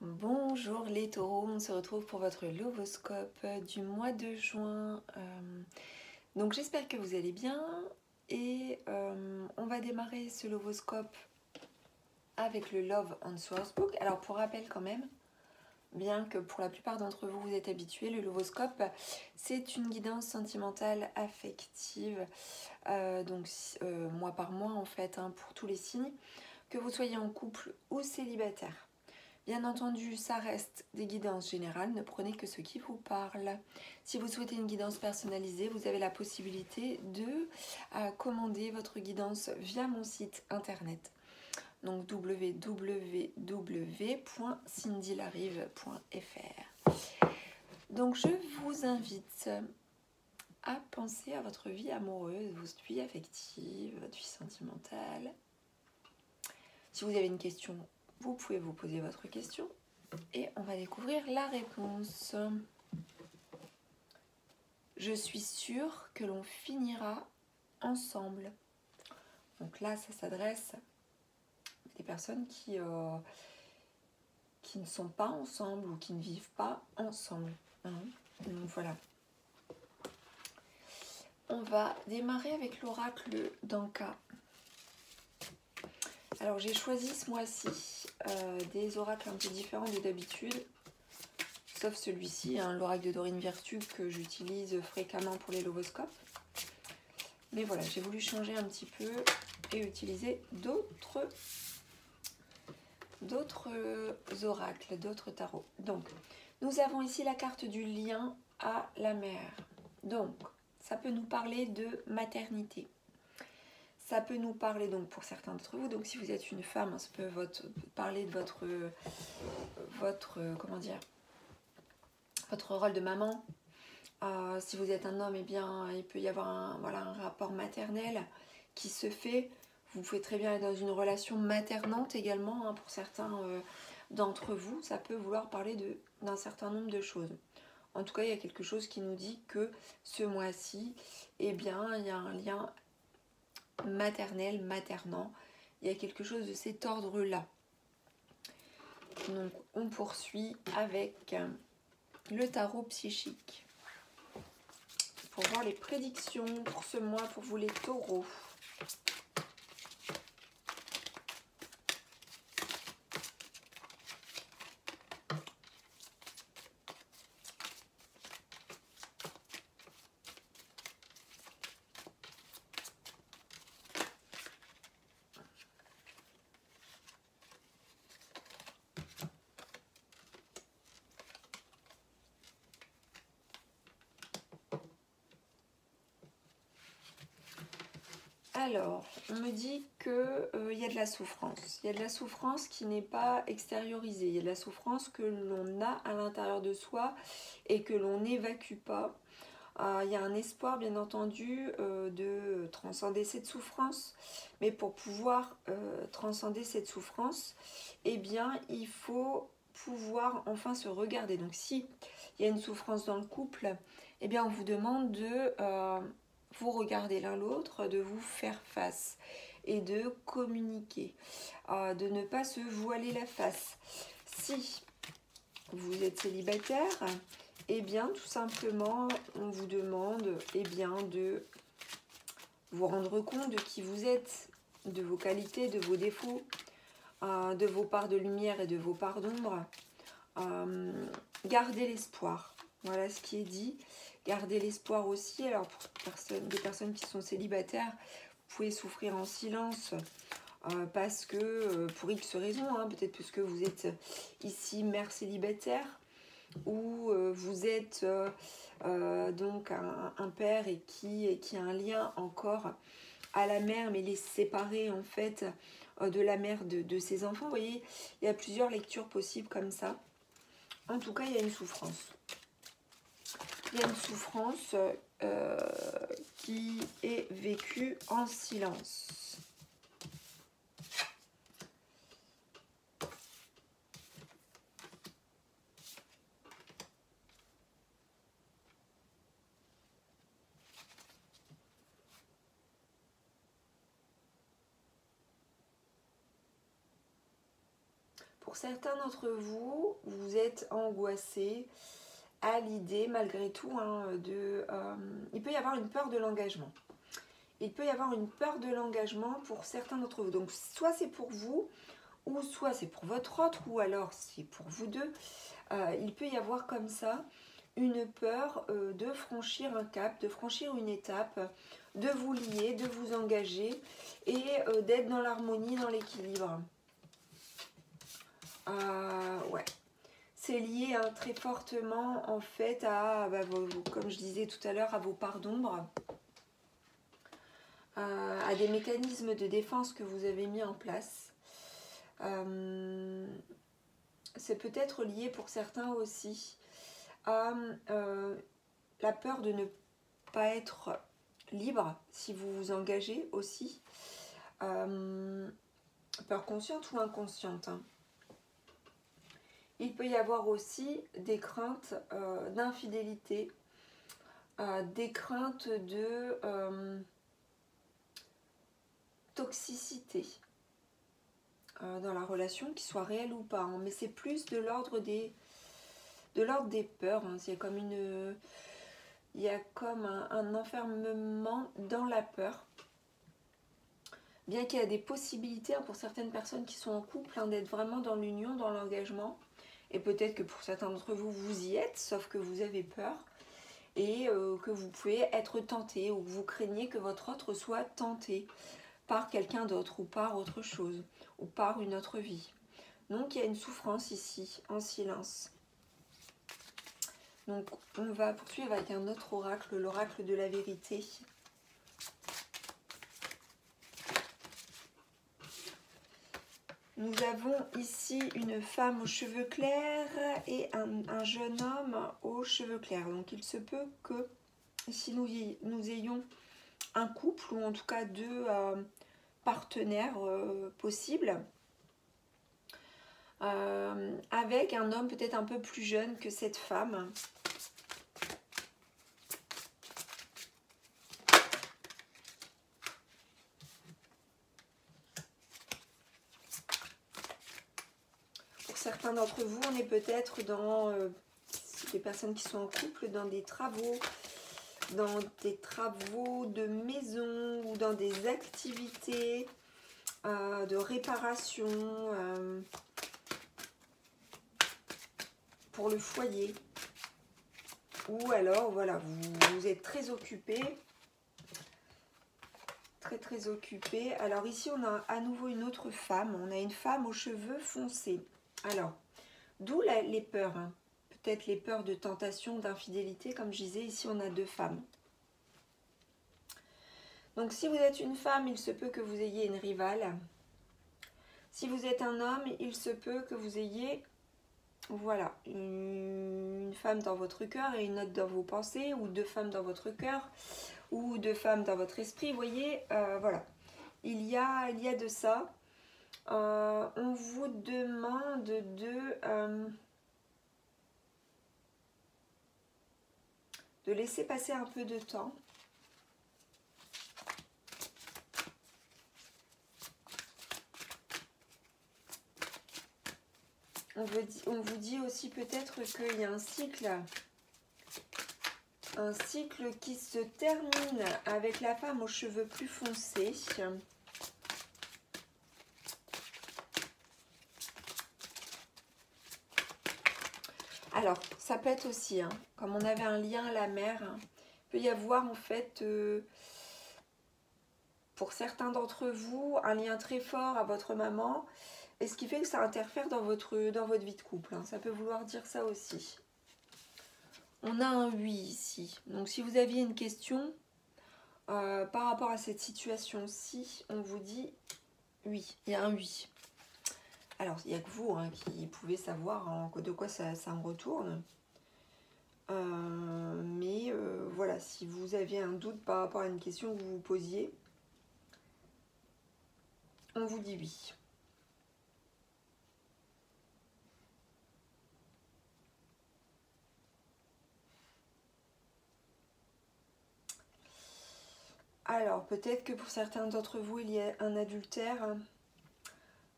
Bonjour les taureaux, on se retrouve pour votre lovoscope du mois de juin. Donc j'espère que vous allez bien et on va démarrer ce lovoscope avec le Love on Source Book. Alors pour rappel quand même, bien que pour la plupart d'entre vous vous êtes habitués, le lovoscope c'est une guidance sentimentale affective, mois par mois en fait, pour tous les signes, que vous soyez en couple ou célibataire. Bien entendu, ça reste des guidances générales, ne prenez que ce qui vous parle. Si vous souhaitez une guidance personnalisée, vous avez la possibilité de commander votre guidance via mon site internet. Donc www.cindylarive.fr. Donc je vous invite à penser à votre vie amoureuse, votre vie affective, votre vie sentimentale. Si vous avez une question, vous pouvez vous poser votre question. Et on va découvrir la réponse. Je suis sûre que l'on finira ensemble. Donc là, ça s'adresse à des personnes qui ne sont pas ensemble ou qui ne vivent pas ensemble. Donc voilà. On va démarrer avec l'oracle d'Anka. Alors j'ai choisi ce mois-ci des oracles un peu différents de d'habitude. Sauf celui-ci, l'oracle de Dorine Virtue que j'utilise fréquemment pour les lovoscopes. Mais voilà, j'ai voulu changer un petit peu et utiliser d'autres oracles, d'autres tarots. Donc, nous avons ici la carte du lien à la mère. Donc, ça peut nous parler de maternité. Ça peut nous parler, donc pour certains d'entre vous, donc si vous êtes une femme, ça peut parler de votre rôle de maman. Si vous êtes un homme, eh bien, il peut y avoir un rapport maternel qui se fait. Vous pouvez très bien être dans une relation maternante également, pour certains d'entre vous. Ça peut vouloir parler d'un certain nombre de choses. En tout cas, il y a quelque chose qui nous dit que ce mois-ci, eh bien, il y a un lien maternel, maternant. Il y a quelque chose de cet ordre-là. Donc, on poursuit avec le tarot psychique. Pour voir les prédictions pour ce mois pour vous les taureaux. Alors, on me dit qu'il y a de la souffrance. Il y a de la souffrance qui n'est pas extériorisée. Il y a de la souffrance que l'on a à l'intérieur de soi et que l'on n'évacue pas. Il y a un espoir, bien entendu, de transcender cette souffrance. Mais pour pouvoir transcender cette souffrance, eh bien, il faut pouvoir enfin se regarder. Donc, si il y a une souffrance dans le couple, eh bien, on vous demande de vous regarder l'un l'autre, de vous faire face et de communiquer, de ne pas se voiler la face. Si vous êtes célibataire, eh bien tout simplement on vous demande de vous rendre compte de qui vous êtes, de vos qualités, de vos défauts, de vos parts de lumière et de vos parts d'ombre. Gardez l'espoir, voilà ce qui est dit. Gardez l'espoir aussi. Alors pour des personnes qui sont célibataires, vous pouvez souffrir en silence parce que pour X raisons, peut-être puisque vous êtes ici mère célibataire ou vous êtes donc un père et qui a un lien encore à la mère, mais il est séparé en fait de la mère de ses enfants. Vous voyez, il y a plusieurs lectures possibles comme ça. En tout cas, il y a une souffrance. Il y a une souffrance qui est vécue en silence. Pour certains d'entre vous, vous êtes angoissé à l'idée, malgré tout, hein, il peut y avoir une peur de l'engagement. Il peut y avoir une peur de l'engagement pour certains d'entre vous. Donc, soit c'est pour vous, ou soit c'est pour votre autre, ou alors c'est pour vous deux. Il peut y avoir comme ça une peur de franchir un cap, de franchir une étape, de vous lier, de vous engager et d'être dans l'harmonie, dans l'équilibre. Ouais. C'est lié hein, très fortement en fait à, comme je disais tout à l'heure, à vos parts d'ombre, à des mécanismes de défense que vous avez mis en place. C'est peut-être lié pour certains aussi à la peur de ne pas être libre si vous vous engagez aussi. Peur consciente ou inconsciente. Hein. Il peut y avoir aussi des craintes d'infidélité, des craintes de toxicité dans la relation, qui soit réelle ou pas. Hein. Mais c'est plus de l'ordre des peurs. Hein. Il y a comme un enfermement dans la peur. Bien qu'il y a des possibilités hein, pour certaines personnes qui sont en couple hein, d'être vraiment dans l'union, dans l'engagement. Et peut-être que pour certains d'entre vous, vous y êtes, sauf que vous avez peur. Et que vous pouvez être tenté ou que vous craignez que votre autre soit tenté par quelqu'un d'autre ou par autre chose ou par une autre vie. Donc il y a une souffrance ici, en silence. Donc on va poursuivre avec un autre oracle, l'oracle de la vérité. Nous avons ici une femme aux cheveux clairs et un jeune homme aux cheveux clairs. Donc il se peut que si nous ayons un couple ou en tout cas deux partenaires possibles, avec un homme peut-être un peu plus jeune que cette femme. Pour certains d'entre vous, on est peut-être dans les personnes qui sont en couple, dans des travaux de maison ou dans des activités de réparation pour le foyer. Ou alors, voilà, vous êtes très occupé. Très occupé. Alors ici, on a à nouveau une autre femme. On a une femme aux cheveux foncés. Alors, d'où les peurs. Hein. Peut-être les peurs de tentation, d'infidélité. Comme je disais, ici, on a deux femmes. Donc, si vous êtes une femme, il se peut que vous ayez une rivale. Si vous êtes un homme, il se peut que vous ayez, voilà, une femme dans votre cœur et une autre dans vos pensées, ou deux femmes dans votre cœur, ou deux femmes dans votre esprit. Vous voyez, voilà, il y a de ça. On vous demande de laisser passer un peu de temps. On vous dit aussi peut-être qu'il y a un cycle qui se termine avec la femme aux cheveux plus foncés. Alors, ça peut être aussi, hein, comme on avait un lien à la mère, hein, il peut y avoir en fait, pour certains d'entre vous, un lien très fort à votre maman, et ce qui fait que ça interfère dans votre vie de couple. Hein. Ça peut vouloir dire ça aussi. On a un oui ici. Donc si vous aviez une question par rapport à cette situation-ci, on vous dit oui, il y a un oui. Alors, il n'y a que vous hein, qui pouvez savoir hein, de quoi ça en retourne. Mais voilà, si vous aviez un doute par rapport à une question que vous vous posiez, on vous dit oui. Alors, peut-être que pour certains d'entre vous, il y a un adultère.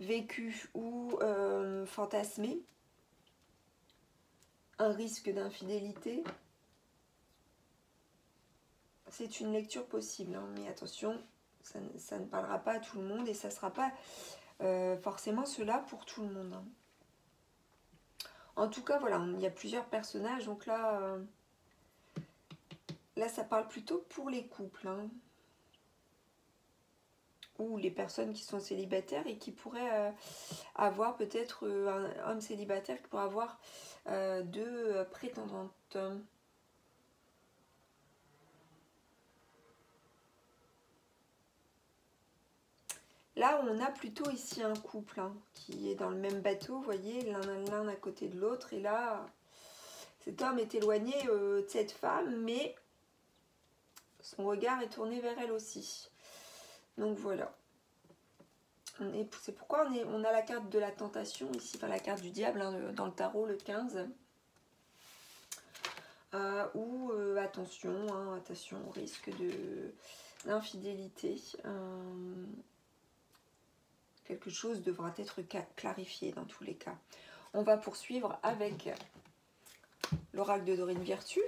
vécu ou fantasmé, un risque d'infidélité. C'est une lecture possible, hein, mais attention, ça ne parlera pas à tout le monde et ça ne sera pas forcément cela pour tout le monde. Hein. En tout cas, voilà, il y a plusieurs personnages, donc là, là ça parle plutôt pour les couples, hein, ou les personnes qui sont célibataires et qui pourraient avoir peut-être un homme célibataire qui pourrait avoir deux prétendantes. Là, on a plutôt ici un couple hein, qui est dans le même bateau, vous voyez, l'un à côté de l'autre. Et là, cet homme est éloigné de cette femme, mais son regard est tourné vers elle aussi. Donc voilà. C'est pourquoi on a la carte de la tentation ici, enfin la carte du diable hein, dans le tarot, le 15. Ou attention, hein, attention au risque d'infidélité. Quelque chose devra être clarifié dans tous les cas. On va poursuivre avec l'oracle de Dorine Virtue.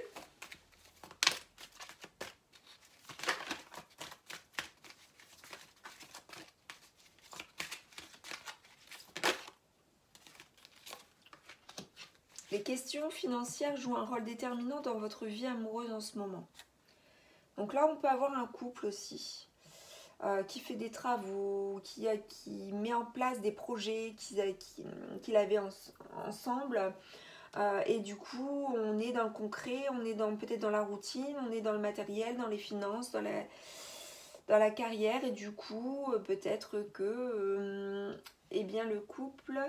Les questions financières jouent un rôle déterminant dans votre vie amoureuse en ce moment. Donc là, on peut avoir un couple aussi qui fait des travaux, qui met en place des projets qu'il avait ensemble. Et du coup, on est dans le concret, on est peut-être dans la routine, on est dans le matériel, dans les finances, dans la carrière. Et du coup, peut-être que eh bien, le couple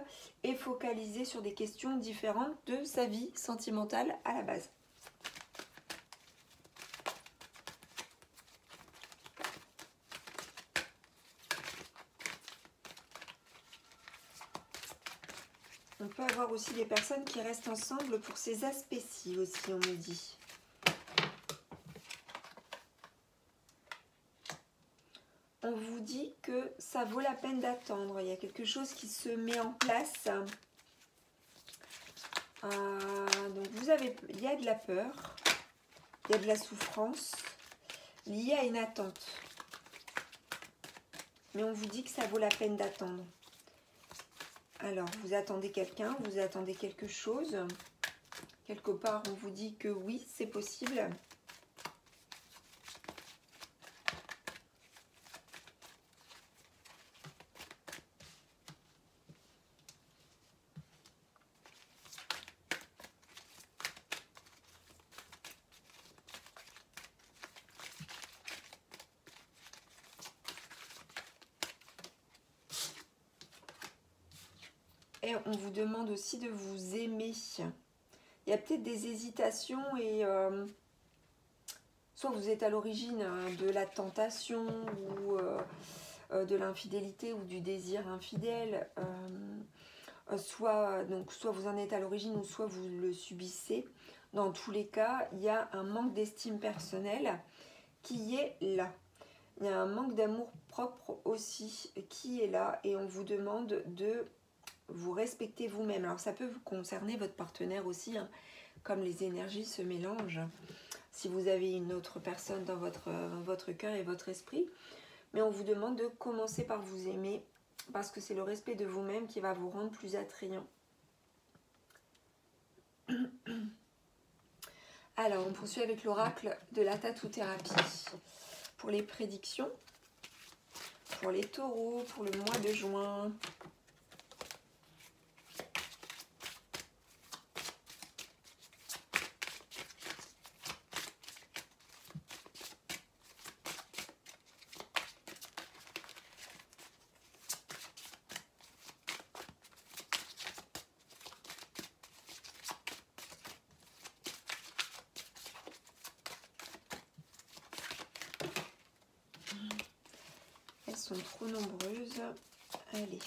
est focalisé sur des questions différentes de sa vie sentimentale à la base. On peut avoir aussi des personnes qui restent ensemble pour ces aspects-ci aussi, on me dit. On vous dit que ça vaut la peine d'attendre. Il y a quelque chose qui se met en place. Donc il y a de la peur, il y a de la souffrance liée à une attente. Mais on vous dit que ça vaut la peine d'attendre. Alors, vous attendez quelqu'un, vous attendez quelque chose. Quelque part, on vous dit que oui, c'est possible. Et on vous demande aussi de vous aimer. Il y a peut-être des hésitations et soit vous êtes à l'origine de la tentation ou de l'infidélité ou du désir infidèle. Soit vous en êtes à l'origine ou soit vous le subissez. Dans tous les cas, il y a un manque d'estime personnelle qui est là. Il y a un manque d'amour propre aussi qui est là et on vous demande de vous respecter vous-même. Alors ça peut vous concerner votre partenaire aussi, hein, comme les énergies se mélangent. Si vous avez une autre personne dans votre cœur et votre esprit. Mais on vous demande de commencer par vous aimer parce que c'est le respect de vous-même qui va vous rendre plus attrayant. Alors, on poursuit avec l'oracle de la tatou-thérapie. Pour les prédictions, pour les taureaux, pour le mois de juin. Elles sont trop nombreuses. Allez.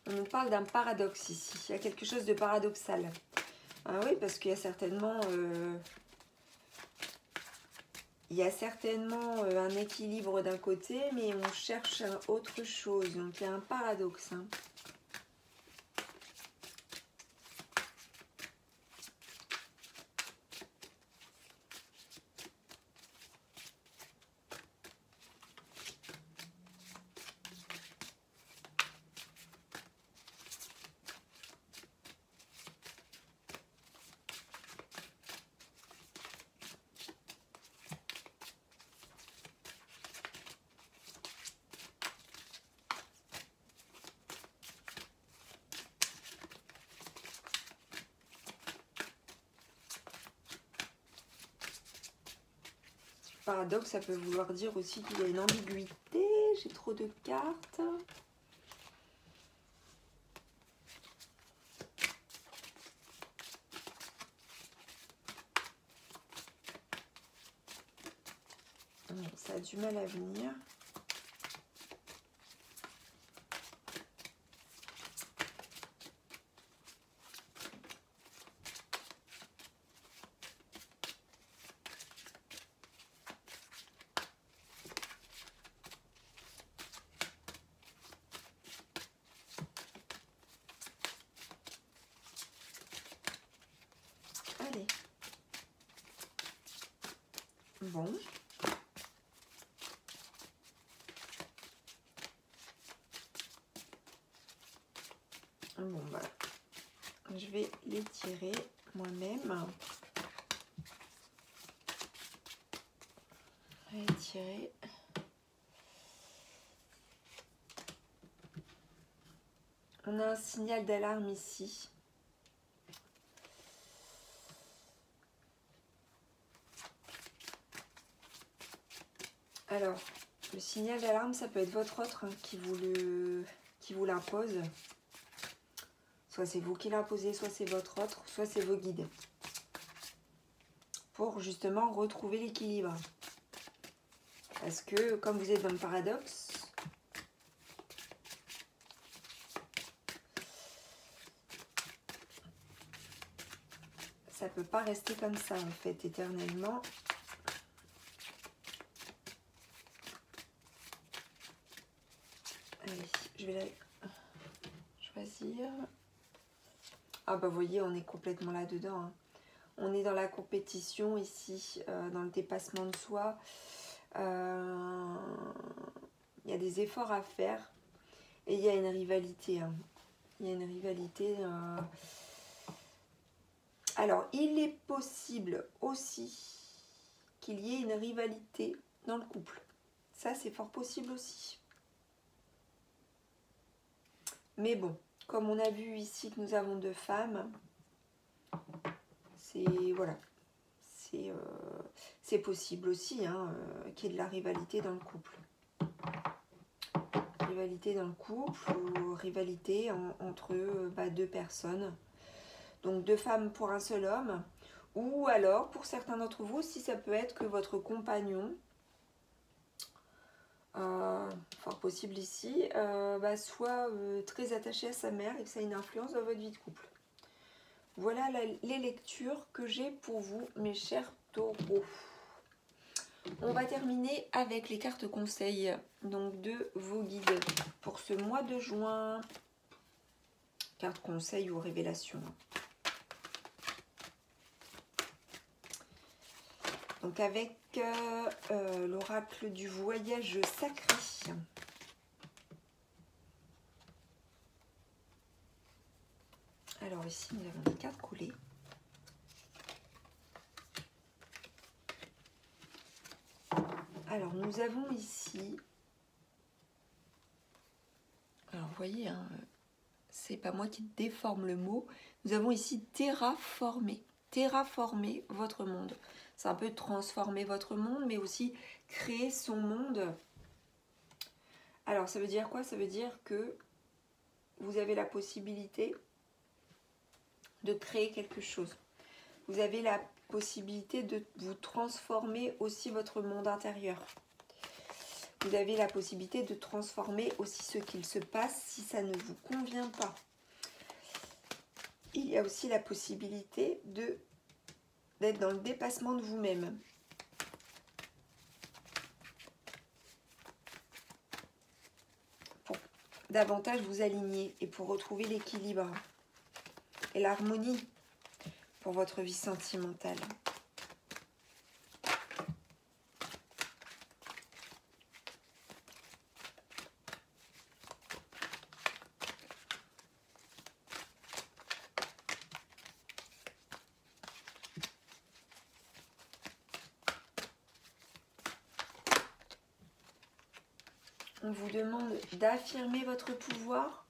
On nous parle d'un paradoxe ici. Il y a quelque chose de paradoxal. Ah oui, parce qu'il y a certainement... un équilibre d'un côté, mais on cherche autre chose. Donc il y a un paradoxe. Hein. Paradoxe, ça peut vouloir dire aussi qu'il y a une ambiguïté. J'ai trop de cartes. Ça a du mal à venir. Allez. Bon. Bon, bah, je vais les tirer moi-même. Je vais les tirer. On a un signal d'alarme ici. Alors, le signal d'alarme, ça peut être votre autre hein, qui vous l'impose. Soit c'est vous qui l'imposez, soit c'est votre autre, soit c'est vos guides. Pour justement retrouver l'équilibre. Parce que comme vous êtes dans le paradoxe, ça ne peut pas rester comme ça en fait éternellement. Allez, je vais la choisir. Ah bah vous voyez, on est complètement là-dedans. Hein. On est dans la compétition ici, dans le dépassement de soi. Il y a des efforts à faire et il y a une rivalité. Hein. Il y a une rivalité. Alors, il est possible aussi qu'il y ait une rivalité dans le couple. Ça, c'est fort possible aussi. Mais bon, comme on a vu ici que nous avons deux femmes, c'est voilà, c'est possible aussi hein, qu'il y ait de la rivalité dans le couple. Rivalité dans le couple ou rivalité entre deux personnes. Donc deux femmes pour un seul homme. Ou alors, pour certains d'entre vous, si ça peut être que votre compagnon, fort possible ici, soit très attaché à sa mère et que ça ait une influence dans votre vie de couple. Voilà les lectures que j'ai pour vous, mes chers taureaux. On va terminer avec les cartes conseils donc de vos guides pour ce mois de juin. Cartes conseils ou révélations. Donc avec l'oracle du voyage sacré. Alors ici nous avons des cartes coulées. Alors nous avons ici, alors vous voyez, hein, c'est pas moi qui déforme le mot, nous avons ici terraformer, terraformer votre monde. C'est un peu transformer votre monde, mais aussi créer son monde. Alors ça veut dire quoi? Ça veut dire que vous avez la possibilité de créer quelque chose. Vous avez la possibilité de vous transformer aussi votre monde intérieur. vous avez la possibilité de transformer aussi ce qu'il se passe si ça ne vous convient pas. Il y a aussi la possibilité d'être dans le dépassement de vous-même. Pour davantage vous aligner et pour retrouver l'équilibre et l'harmonie pour votre vie sentimentale. On vous demande d'affirmer votre pouvoir.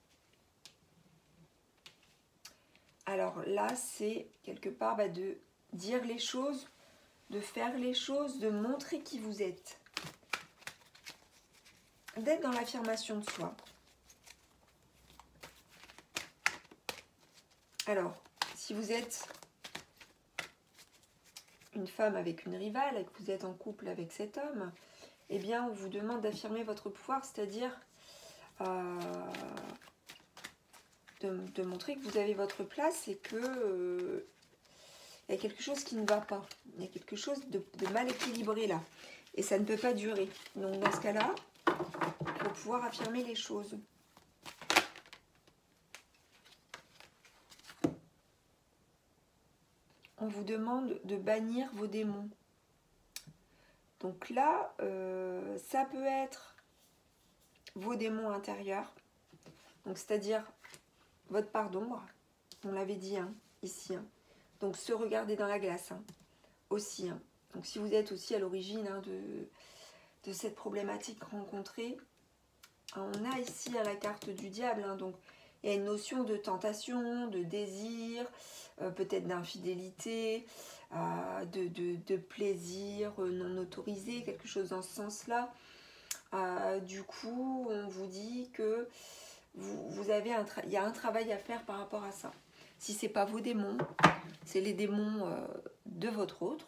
Alors là, c'est quelque part de dire les choses, de faire les choses, de montrer qui vous êtes. D'être dans l'affirmation de soi. Alors, si vous êtes une femme avec une rivale et que vous êtes en couple avec cet homme, eh bien, on vous demande d'affirmer votre pouvoir, c'est-à-dire de montrer que vous avez votre place et que il y a quelque chose qui ne va pas. Il y a quelque chose de mal équilibré là. Et ça ne peut pas durer. Donc, dans ce cas-là, il faut pouvoir affirmer les choses. On vous demande de bannir vos démons. Donc là, ça peut être vos démons intérieurs. Donc c'est-à-dire votre part d'ombre. On l'avait dit ici. Donc se regarder dans la glace aussi. Donc si vous êtes aussi à l'origine de cette problématique rencontrée, on a ici la carte du diable. Donc il y a une notion de tentation, de désir, peut-être d'infidélité, de plaisir non autorisé, quelque chose dans ce sens-là. Du coup, on vous dit que il y a un travail à faire par rapport à ça. Si ce n'est pas vos démons, c'est les démons de votre autre.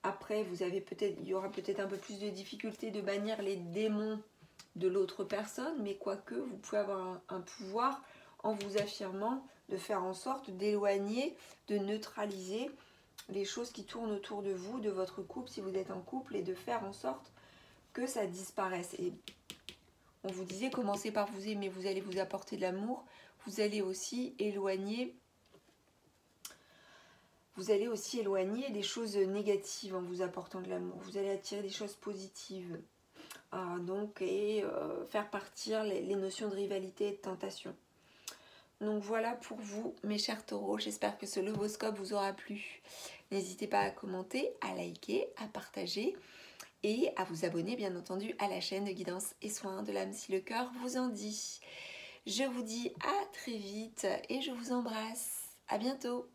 Après, il y aura peut-être un peu plus de difficulté de bannir les démons de l'autre personne, mais quoique, vous pouvez avoir un pouvoir en vous affirmant de faire en sorte d'éloigner, de neutraliser les choses qui tournent autour de vous, de votre couple, si vous êtes en couple, et de faire en sorte que ça disparaisse. Et on vous disait, commencez par vous aimer, vous allez vous apporter de l'amour, vous allez aussi éloigner des choses négatives en vous apportant de l'amour. Vous allez attirer des choses positives. Faire partir les notions de rivalité et de tentation. Donc voilà pour vous, mes chers taureaux. J'espère que ce Loboscope vous aura plu. N'hésitez pas à commenter, à liker, à partager et à vous abonner bien entendu à la chaîne de guidance et soins de l'âme si le cœur vous en dit. Je vous dis à très vite et je vous embrasse. À bientôt.